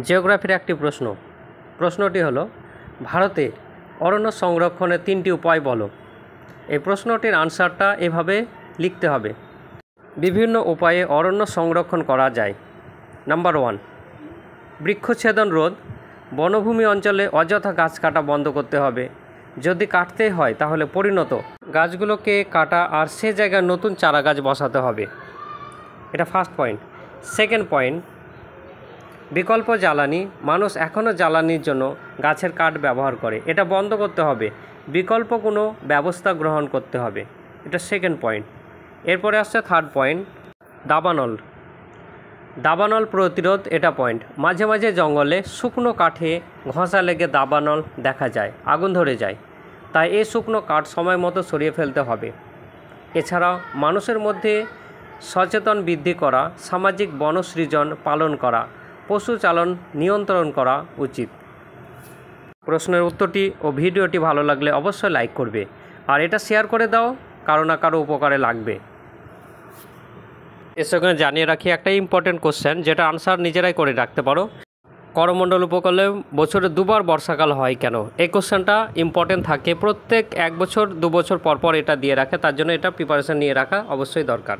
জিওগ্রাফির একটি প্রশ্ন। প্রশ্নটি হলো, ভারতে অরণ্য সংরক্ষণের 3টি উপায় বলো। এই প্রশ্নটির আনসারটা এভাবে লিখতে হবে। বিভিন্ন উপায়ে অরণ্য সংরক্ষণ করা যায়। নাম্বার 1, বৃক্ষছেদন রোধ। বনভূমি অঞ্চলে অযথা গাছ কাটা বন্ধ করতে হবে। যদি কাটতে হয় তাহলে পরিণত গাছগুলোকে কাটা আর সে জায়গায় নতুন চারা গাছ বসাতে হবে। এটা ফার্স্ট পয়েন্ট। সেকেন্ড পয়েন্ট, বিকল্প জ্বালানি। মানুষ এখনও জ্বালানির জন্য গাছের কাঠ ব্যবহার করে, এটা বন্ধ করতে হবে। বিকল্প কোনো ব্যবস্থা গ্রহণ করতে হবে। এটা সেকেন্ড পয়েন্ট। এরপরে আসছে থার্ড পয়েন্ট, দাবানল। দাবানল প্রতিরোধ, এটা পয়েন্ট। মাঝে মাঝে জঙ্গলে শুকনো কাঠে ঘষা লেগে দাবানল দেখা যায়, আগুন ধরে যায়। তাই এই শুকনো কাঠ সময় মতো সরিয়ে ফেলতে হবে। এছাড়াও মানুষের মধ্যে সচেতন বৃদ্ধি করা, সামাজিক বনসৃজন পালন করা, পশু চালন নিয়ন্ত্রণ করা উচিত। প্রশ্নের উত্তরটি ও ভিডিওটি ভালো লাগলে অবশ্যই লাইক করবে, আর এটা শেয়ার করে দাও, কারো না কারো উপকারে লাগবে। এর সঙ্গে জানিয়ে রাখি একটা ইম্পর্টেন্ট কোশ্চেন, যেটা আনসার নিজেরাই করে রাখতে পারো। করমণ্ডল উপকূলে বছরে 2 বার বর্ষাকাল হয় কেন? এই কোশ্চেনটা ইম্পর্টেন্ট থাকে, প্রত্যেক 1 বছর 2 বছর পর পর এটা দিয়ে রাখে, তার জন্য এটা প্রিপারেশান নিয়ে রাখা অবশ্যই দরকার।